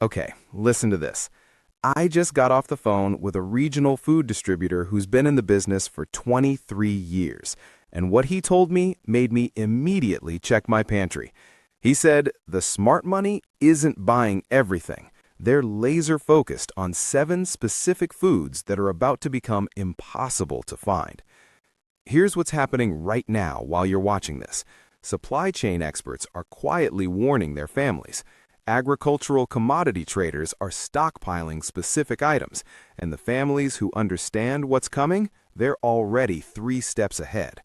Okay, listen to this. I just got off the phone with a regional food distributor who's been in the business for 23 years, and what he told me made me immediately check my pantry. He said the smart money isn't buying everything. They're laser focused on 7 specific foods that are about to become impossible to find. Here's what's happening right now while you're watching this. Supply chain experts are quietly warning their families. Agricultural commodity traders are stockpiling specific items, and the families who understand what's coming, they're already 3 steps ahead.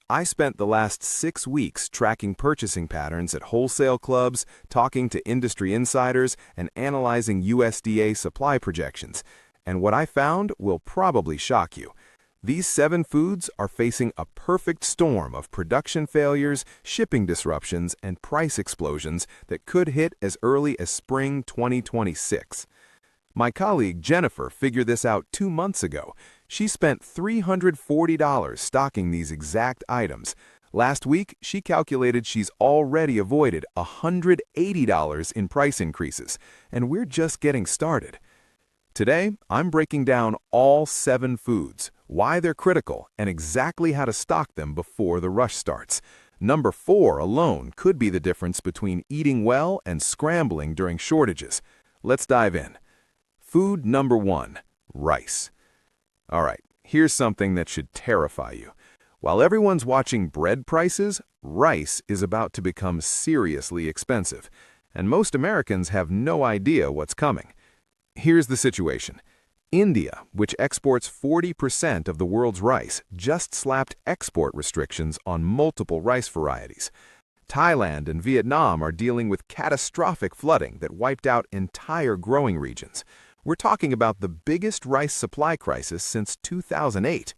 I spent the last 6 weeks tracking purchasing patterns at wholesale clubs, talking to industry insiders, and analyzing USDA supply projections. And what I found will probably shock you. These 7 foods are facing a perfect storm of production failures, shipping disruptions, and price explosions that could hit as early as spring 2026. My colleague Jennifer figured this out 2 months ago. She spent $340 stocking these exact items. Last week, she calculated she's already avoided $180 in price increases, and we're just getting started. Today, I'm breaking down all 7 foods, why they're critical, and exactly how to stock them before the rush starts. Number 4 alone could be the difference between eating well and scrambling during shortages. Let's dive in. Food number 1, rice. All right, here's something that should terrify you. While everyone's watching bread prices, rice is about to become seriously expensive, and most Americans have no idea what's coming. Here's the situation. India, which exports 40% of the world's rice, just slapped export restrictions on multiple rice varieties. Thailand and Vietnam are dealing with catastrophic flooding that wiped out entire growing regions. We're talking about the biggest rice supply crisis since 2008.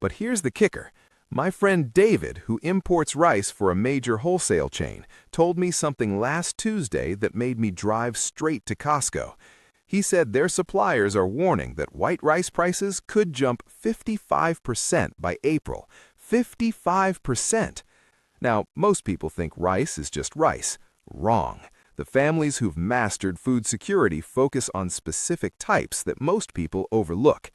But here's the kicker. My friend David, who imports rice for a major wholesale chain, told me something last Tuesday that made me drive straight to Costco. He said their suppliers are warning that white rice prices could jump 55% by April. 55%! Now, most people think rice is just rice. Wrong. The families who've mastered food security focus on specific types that most people overlook.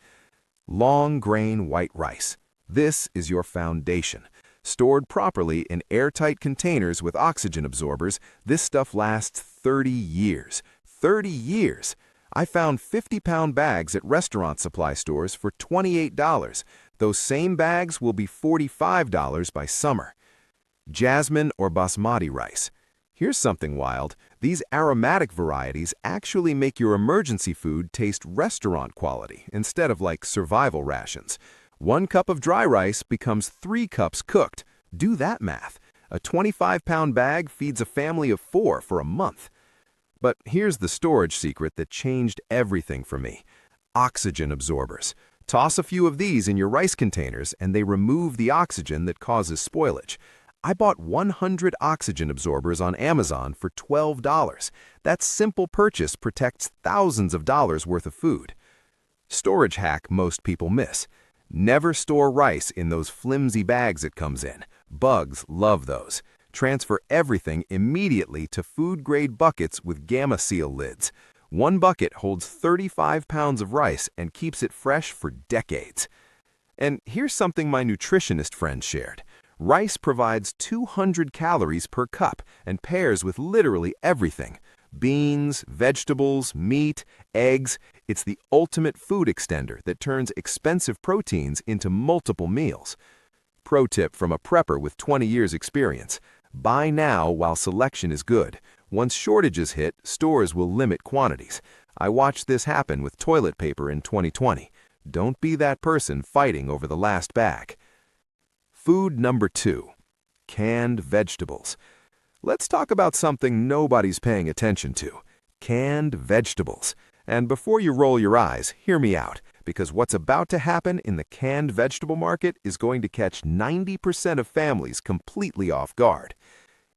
Long-grain white rice. This is your foundation. Stored properly in airtight containers with oxygen absorbers, this stuff lasts 30 years. 30 years! I found 50-pound bags at restaurant supply stores for $28. Those same bags will be $45 by summer. Jasmine or basmati rice. Here's something wild. These aromatic varieties actually make your emergency food taste restaurant quality instead of like survival rations. 1 cup of dry rice becomes 3 cups cooked. Do that math. A 25-pound bag feeds a family of 4 for a month. But here's the storage secret that changed everything for me. Oxygen absorbers. Toss a few of these in your rice containers and they remove the oxygen that causes spoilage. I bought 100 oxygen absorbers on Amazon for $12. That simple purchase protects thousands of dollars worth of food. Storage hack most people miss. Never store rice in those flimsy bags it comes in. Bugs love those. Transfer everything immediately to food-grade buckets with Gamma Seal lids. 1 bucket holds 35 pounds of rice and keeps it fresh for decades. And here's something my nutritionist friend shared. Rice provides 200 calories per cup and pairs with literally everything. Beans, vegetables, meat, eggs. It's the ultimate food extender that turns expensive proteins into multiple meals. Pro tip from a prepper with 20 years experience. Buy now while selection is good. Once shortages hit, stores will limit quantities. I watched this happen with toilet paper in 2020. Don't be that person fighting over the last bag. Food number 2, canned vegetables. Let's talk about something nobody's paying attention to. Canned vegetables. And before you roll your eyes, hear me out, because what's about to happen in the canned vegetable market is going to catch 90% of families completely off guard.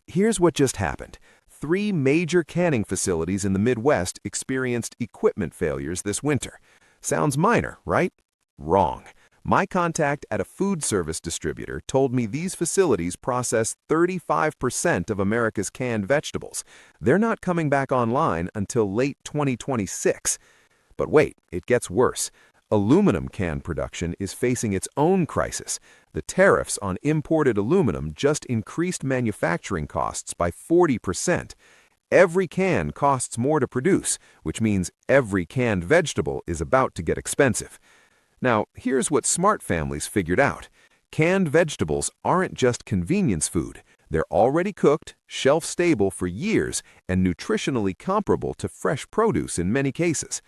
Here's what just happened. 3 major canning facilities in the Midwest experienced equipment failures this winter. Sounds minor, right? Wrong. My contact at a food service distributor told me these facilities process 35% of America's canned vegetables. They're not coming back online until late 2026. But wait, it gets worse. Aluminum can production is facing its own crisis. The tariffs on imported aluminum just increased manufacturing costs by 40%. Every can costs more to produce, which means every canned vegetable is about to get expensive. Now, here's what smart families figured out. Canned vegetables aren't just convenience food. They're already cooked, shelf-stable for years, and nutritionally comparable to fresh produce in many cases.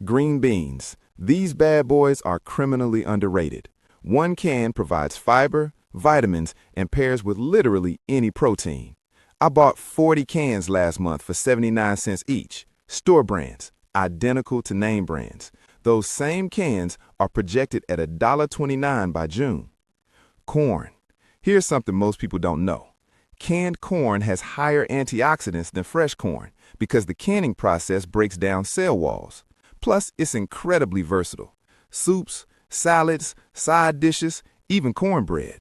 Green beans. These bad boys are criminally underrated. One can provides fiber, vitamins, and pairs with literally any protein. I bought 40 cans last month for 79 cents each. Store brands, identical to name brands. Those same cans are projected at $1.29 by June. Corn. Here's something most people don't know. Canned corn has higher antioxidants than fresh corn because the canning process breaks down cell walls. Plus, it's incredibly versatile. Soups, salads, side dishes, even cornbread.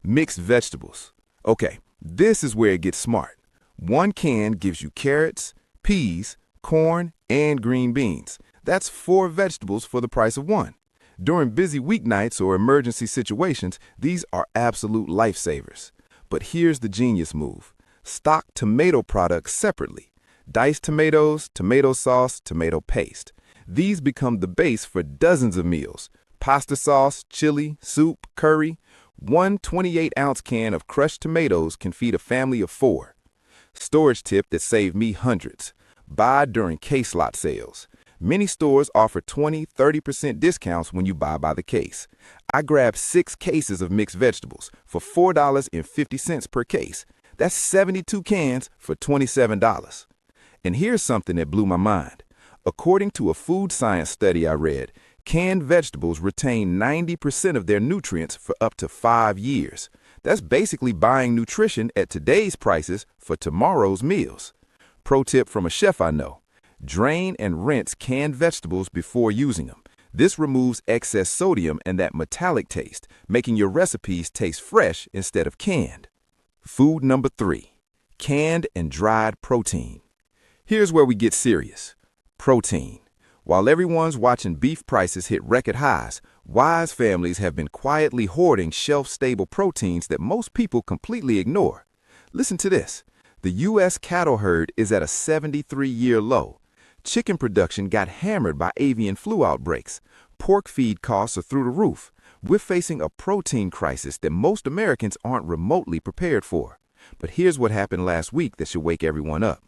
Mixed vegetables. Okay, this is where it gets smart. One can gives you carrots, peas, corn, and green beans. That's 4 vegetables for the price of 1. During busy weeknights or emergency situations, these are absolute lifesavers. But here's the genius move. Stock tomato products separately. Diced tomatoes, tomato sauce, tomato paste. These become the base for dozens of meals. Pasta sauce, chili, soup, curry. One 28-ounce can of crushed tomatoes can feed a family of 4. Storage tip that saved me hundreds. Buy during case lot sales. Many stores offer 20–30% discounts when you buy by the case. I grabbed 6 cases of mixed vegetables for $4.50 per case. That's 72 cans for $27. And here's something that blew my mind. According to a food science study I read, canned vegetables retain 90% of their nutrients for up to 5 years. That's basically buying nutrition at today's prices for tomorrow's meals. Pro tip from a chef I know. Drain and rinse canned vegetables before using them. This removes excess sodium and that metallic taste, making your recipes taste fresh instead of canned. Food number 3, canned and dried protein. Here's where we get serious. Protein. While everyone's watching beef prices hit record highs, wise families have been quietly hoarding shelf-stable proteins that most people completely ignore. Listen to this. The U.S. cattle herd is at a 73-year low. Chicken production got hammered by avian flu outbreaks. Pork feed costs are through the roof. We're facing a protein crisis that most Americans aren't remotely prepared for. But here's what happened last week that should wake everyone up.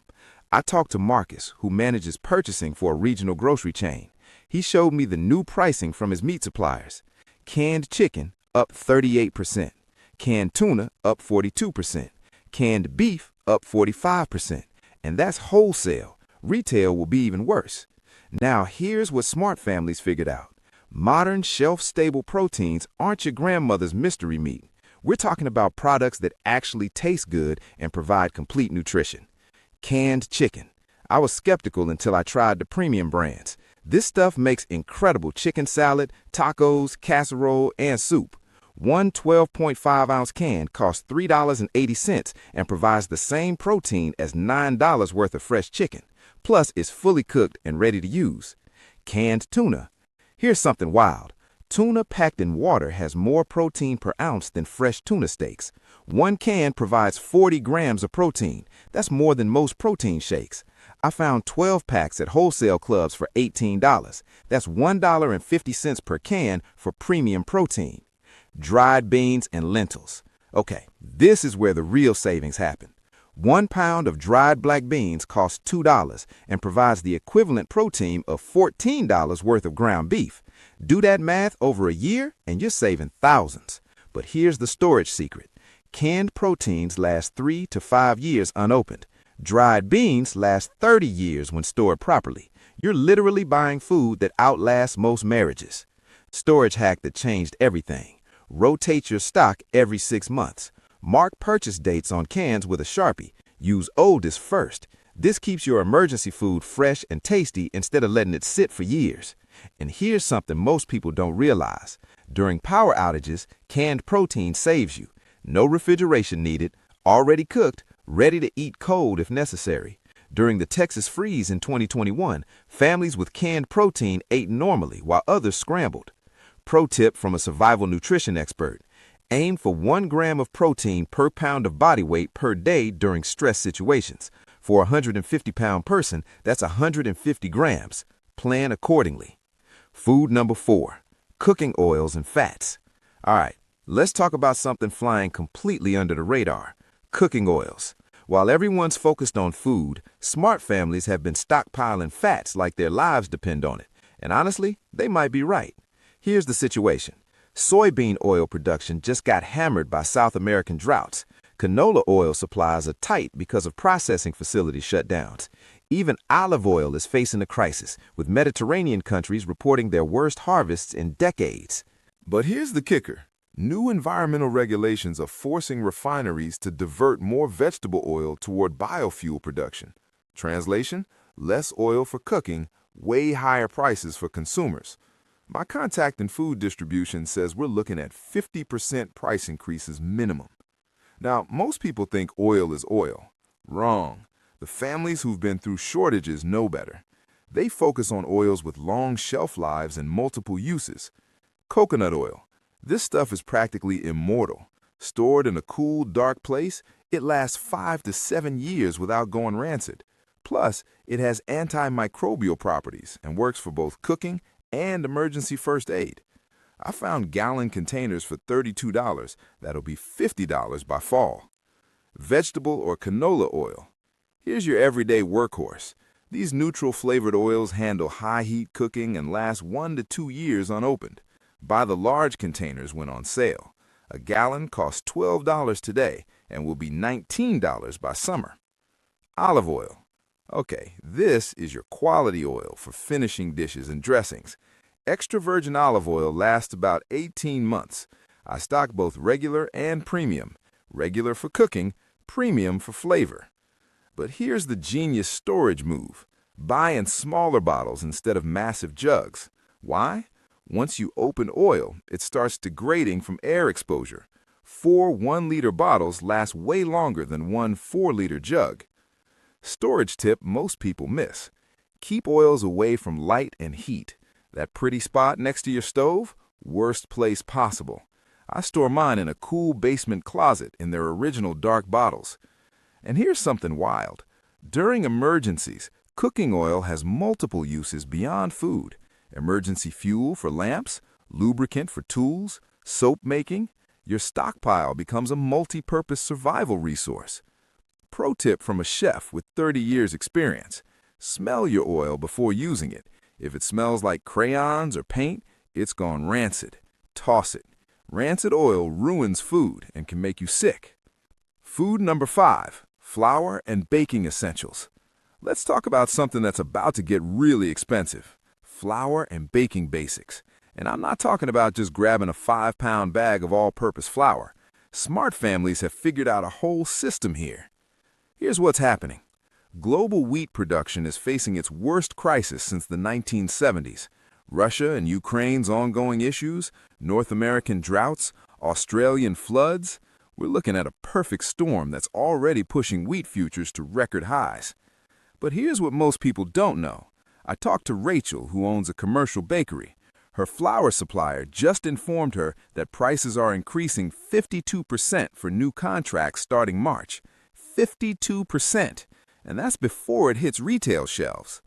I talked to Marcus, who manages purchasing for a regional grocery chain. He showed me the new pricing from his meat suppliers. Canned chicken, up 38%. Canned tuna, up 42%. Canned beef, up 45%. And that's wholesale. Retail will be even worse. Now, here's what smart families figured out. Modern shelf-stable proteins aren't your grandmother's mystery meat. We're talking about products that actually taste good and provide complete nutrition. Canned chicken. I was skeptical until I tried the premium brands. This stuff makes incredible chicken salad, tacos, casserole, and soup. One 12.5-ounce can costs $3.80 and provides the same protein as $9 worth of fresh chicken. Plus, it's fully cooked and ready to use. Canned tuna. Here's something wild. Tuna packed in water has more protein per ounce than fresh tuna steaks. One can provides 40 grams of protein. That's more than most protein shakes. I found 12 packs at wholesale clubs for $18. That's $1.50 per can for premium protein. Dried beans and lentils. Okay, this is where the real savings happen. 1 pound of dried black beans costs $2 and provides the equivalent protein of $14 worth of ground beef. Do that math over a year and you're saving thousands. But here's the storage secret. Canned proteins last 3 to 5 years unopened. Dried beans last 30 years when stored properly. You're literally buying food that outlasts most marriages. Storage hack that changed everything. Rotate your stock every 6 months. Mark purchase dates on cans with a Sharpie. Use oldest first. This keeps your emergency food fresh and tasty instead of letting it sit for years. And here's something most people don't realize. During power outages, canned protein saves you. No refrigeration needed, already cooked, ready to eat cold if necessary. During the Texas freeze in 2021, families with canned protein ate normally while others scrambled. Pro tip from a survival nutrition expert. Aim for 1 gram of protein per pound of body weight per day during stress situations. For a 150-pound person, that's 150 grams. Plan accordingly. Food number 4, cooking oils and fats. All right, let's talk about something flying completely under the radar, cooking oils. While everyone's focused on food, smart families have been stockpiling fats like their lives depend on it. And honestly, they might be right. Here's the situation. Soybean oil production just got hammered by South American droughts. Canola oil supplies are tight because of processing facility shutdowns. Even olive oil is facing a crisis, with Mediterranean countries reporting their worst harvests in decades. But here's the kicker. New environmental regulations are forcing refineries to divert more vegetable oil toward biofuel production. Translation: less oil for cooking, way higher prices for consumers. My contact in food distribution says we're looking at 50% price increases minimum. Now, most people think oil is oil. Wrong. The families who've been through shortages know better. They focus on oils with long shelf lives and multiple uses. Coconut oil. This stuff is practically immortal. Stored in a cool, dark place, it lasts 5 to 7 years without going rancid. Plus, it has antimicrobial properties and works for both cooking and emergency first aid. I found gallon containers for $32 that'll be $50 by fall. Vegetable or canola oil. Here's your everyday workhorse. These neutral flavored oils handle high heat cooking and last 1 to 2 years unopened. Buy the large containers when on sale. A gallon costs $12 today and will be $19 by summer. Olive oil. Okay, this is your quality oil for finishing dishes and dressings. Extra virgin olive oil lasts about 18 months. I stock both regular and premium. Regular for cooking, premium for flavor. But here's the genius storage move. Buy in smaller bottles instead of massive jugs. Why? Once you open oil, it starts degrading from air exposure. 4 1-liter bottles last way longer than 1 4-liter jug. Storage tip most people miss. Keep oils away from light and heat. That pretty spot next to your stove? Worst place possible. I store mine in a cool basement closet in their original dark bottles. And here's something wild. During emergencies, cooking oil has multiple uses beyond food. Emergency fuel for lamps, lubricant for tools, soap making. Your stockpile becomes a multi-purpose survival resource. Pro tip from a chef with 30 years experience. Smell your oil before using it. If it smells like crayons or paint, it's gone rancid. Toss it. Rancid oil ruins food and can make you sick. Food number 5, flour and baking essentials. Let's talk about something that's about to get really expensive. Flour and baking basics. And I'm not talking about just grabbing a 5-pound bag of all-purpose flour. Smart families have figured out a whole system here. Here's what's happening. Global wheat production is facing its worst crisis since the 1970s. Russia and Ukraine's ongoing issues, North American droughts, Australian floods. We're looking at a perfect storm that's already pushing wheat futures to record highs. But here's what most people don't know. I talked to Rachel, who owns a commercial bakery. Her flour supplier just informed her that prices are increasing 52% for new contracts starting March. 52%. And that's before it hits retail shelves.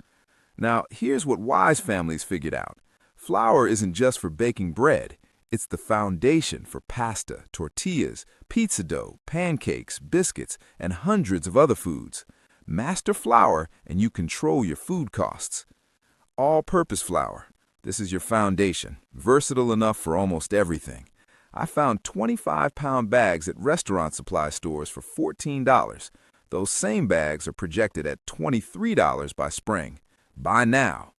Now, here's what wise families figured out. Flour isn't just for baking bread. It's the foundation for pasta, tortillas, pizza dough, pancakes, biscuits, and hundreds of other foods. Master flour and you control your food costs. All-purpose flour. This is your foundation, versatile enough for almost everything. I found 25-pound bags at restaurant supply stores for $14. Those same bags are projected at $23 by spring. Buy now.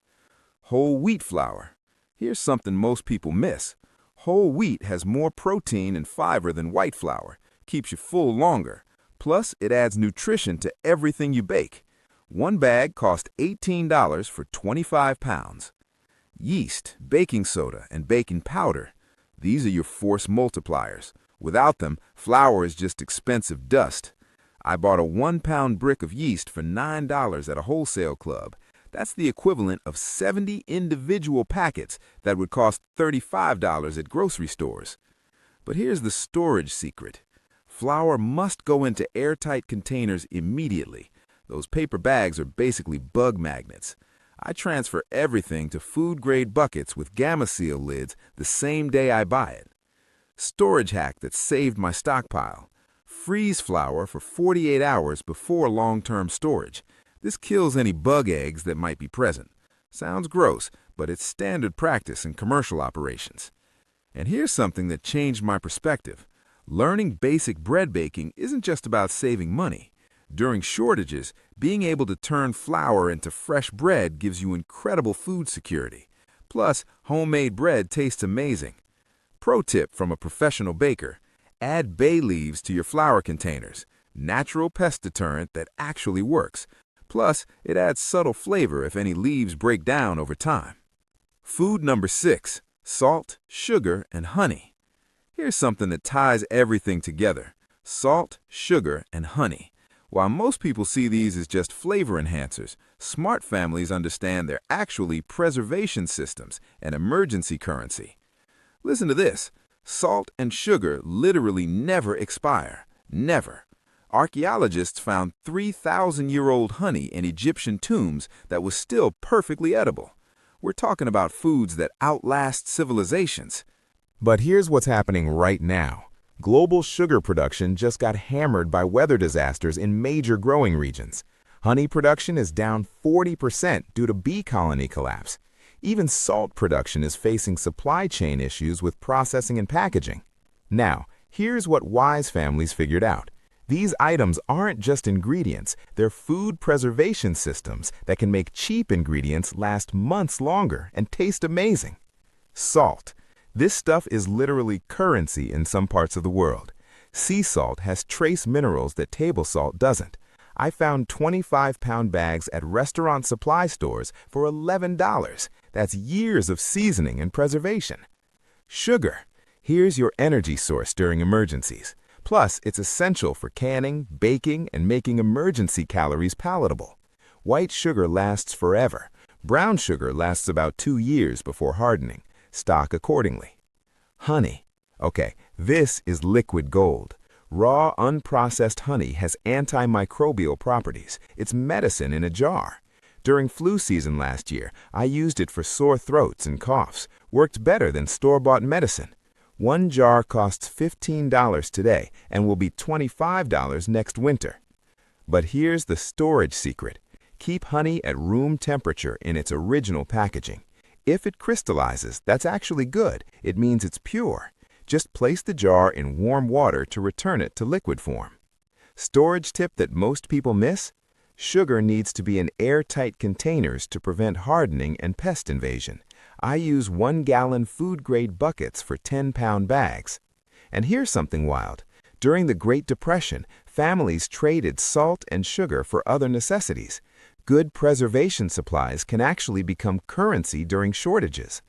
Whole wheat flour. Here's something most people miss. Whole wheat has more protein and fiber than white flour, keeps you full longer. Plus, it adds nutrition to everything you bake. One bag costs $18 for 25 pounds. Yeast, baking soda, and baking powder. These are your force multipliers. Without them, flour is just expensive dust. I bought a 1-pound brick of yeast for $9 at a wholesale club. That's the equivalent of 70 individual packets that would cost $35 at grocery stores. But here's the storage secret. Flour must go into airtight containers immediately. Those paper bags are basically bug magnets. I transfer everything to food-grade buckets with Gamma Seal lids the same day I buy it. Storage hack that saved my stockpile. Freeze flour for 48 hours before long-term storage. This kills any bug eggs that might be present. Sounds gross, but it's standard practice in commercial operations. And here's something that changed my perspective. Learning basic bread baking isn't just about saving money. During shortages, being able to turn flour into fresh bread gives you incredible food security. Plus, homemade bread tastes amazing. Pro tip from a professional baker: add bay leaves to your flour containers. Natural pest deterrent that actually works. Plus, it adds subtle flavor if any leaves break down over time. Food number 6, salt, sugar, and honey. Here's something that ties everything together: salt, sugar, and honey. While most people see these as just flavor enhancers, smart families understand they're actually preservation systems and emergency currency. Listen to this. Salt and sugar literally never expire. Never. Archaeologists found 3,000-year-old honey in Egyptian tombs that was still perfectly edible. We're talking about foods that outlast civilizations. But here's what's happening right now. Global sugar production just got hammered by weather disasters in major growing regions. Honey production is down 40% due to bee colony collapse. Even salt production is facing supply chain issues with processing and packaging. Now, here's what wise families figured out. These items aren't just ingredients, they're food preservation systems that can make cheap ingredients last months longer and taste amazing. Salt. This stuff is literally currency in some parts of the world. Sea salt has trace minerals that table salt doesn't. I found 25-pound bags at restaurant supply stores for $11. That's years of seasoning and preservation. Sugar. Here's your energy source during emergencies. Plus, it's essential for canning, baking, and making emergency calories palatable. White sugar lasts forever. Brown sugar lasts about 2 years before hardening. Stock accordingly. Honey. Okay, this is liquid gold. Raw, unprocessed honey has antimicrobial properties. It's medicine in a jar. During flu season last year, I used it for sore throats and coughs. Worked better than store-bought medicine. 1 jar costs $15 today and will be $25 next winter. But here's the storage secret. Keep honey at room temperature in its original packaging. If it crystallizes, that's actually good. It means it's pure. Just place the jar in warm water to return it to liquid form. Storage tip that most people miss? Sugar needs to be in airtight containers to prevent hardening and pest invasion. I use 1-gallon food-grade buckets for 10-pound bags. And here's something wild. During the Great Depression, families traded salt and sugar for other necessities. Good preservation supplies can actually become currency during shortages.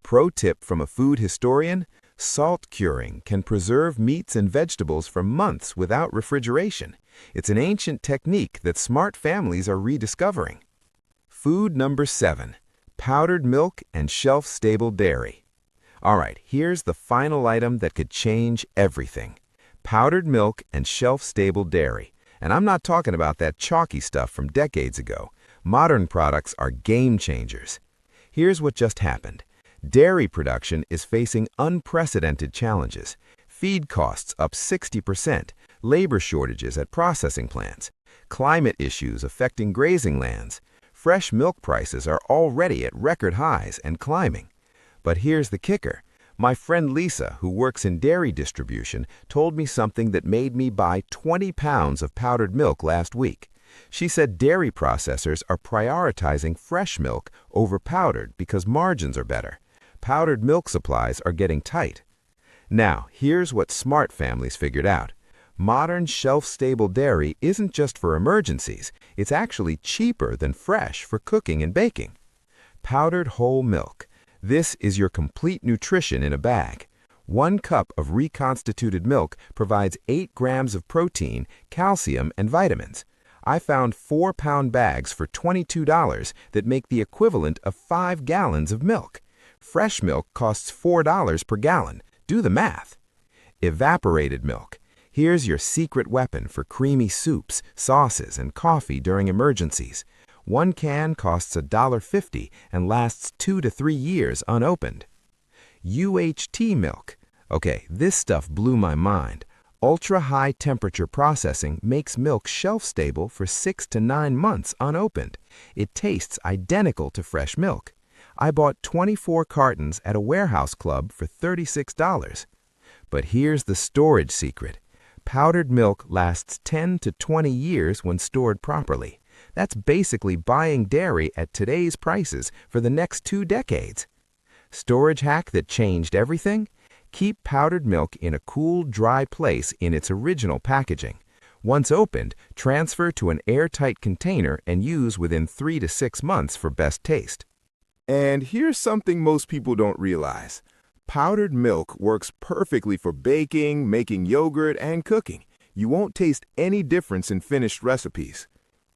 Pro tip from a food historian: salt curing can preserve meats and vegetables for months without refrigeration. It's an ancient technique that smart families are rediscovering. Food number 7, powdered milk and shelf-stable dairy. All right, here's the final item that could change everything. Powdered milk and shelf-stable dairy. And I'm not talking about that chalky stuff from decades ago. Modern products are game changers. Here's what just happened. Dairy production is facing unprecedented challenges. Feed costs up 60%, labor shortages at processing plants, climate issues affecting grazing lands. Fresh milk prices are already at record highs and climbing. But here's the kicker. My friend Lisa, who works in dairy distribution, told me something that made me buy 20 pounds of powdered milk last week. She said dairy processors are prioritizing fresh milk over powdered because margins are better. Powdered milk supplies are getting tight. Now, here's what smart families figured out. Modern shelf-stable dairy isn't just for emergencies. It's actually cheaper than fresh for cooking and baking. Powdered whole milk. This is your complete nutrition in a bag. 1 cup of reconstituted milk provides 8 grams of protein, calcium, and vitamins. I found 4-pound bags for $22 that make the equivalent of 5 gallons of milk. Fresh milk costs $4 per gallon. Do the math. Evaporated milk. Here's your secret weapon for creamy soups, sauces, and coffee during emergencies. 1 can costs $1.50 and lasts 2 to 3 years unopened. UHT milk. Okay, this stuff blew my mind. Ultra-high temperature processing makes milk shelf-stable for 6 to 9 months unopened. It tastes identical to fresh milk. I bought 24 cartons at a warehouse club for $36. But here's the storage secret. Powdered milk lasts 10 to 20 years when stored properly. That's basically buying dairy at today's prices for the next 2 decades. Storage hack that changed everything? Keep powdered milk in a cool, dry place in its original packaging. Once opened, transfer to an airtight container and use within 3 to 6 months for best taste. And here's something most people don't realize. Powdered milk works perfectly for baking, making yogurt, and cooking. You won't taste any difference in finished recipes.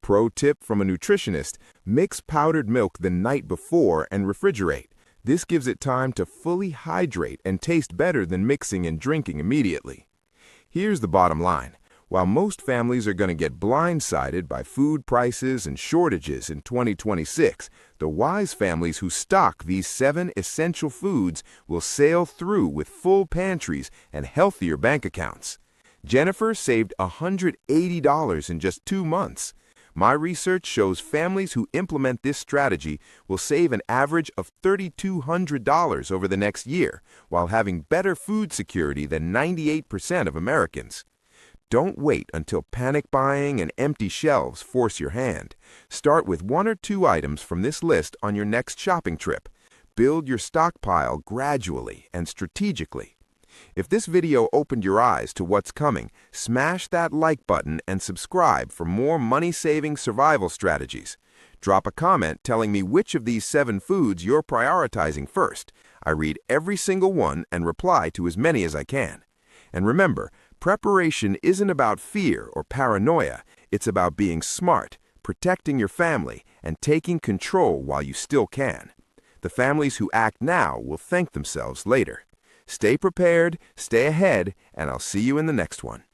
Pro tip from a nutritionist, mix powdered milk the night before and refrigerate. This gives it time to fully hydrate and taste better than mixing and drinking immediately. Here's the bottom line. While most families are going to get blindsided by food prices and shortages in 2026, the wise families who stock these 7 essential foods will sail through with full pantries and healthier bank accounts. Jennifer saved $180 in just 2 months. My research shows families who implement this strategy will save an average of $3,200 over the next year, while having better food security than 98% of Americans. Don't wait until panic buying and empty shelves force your hand. Start with 1 or 2 items from this list on your next shopping trip. Build your stockpile gradually and strategically. If this video opened your eyes to what's coming, smash that like button and subscribe for more money-saving survival strategies. Drop a comment telling me which of these 7 foods you're prioritizing first. I read every single one and reply to as many as I can. And remember, preparation isn't about fear or paranoia. It's about being smart, protecting your family, and taking control while you still can. The families who act now will thank themselves later. Stay prepared, stay ahead, and I'll see you in the next one.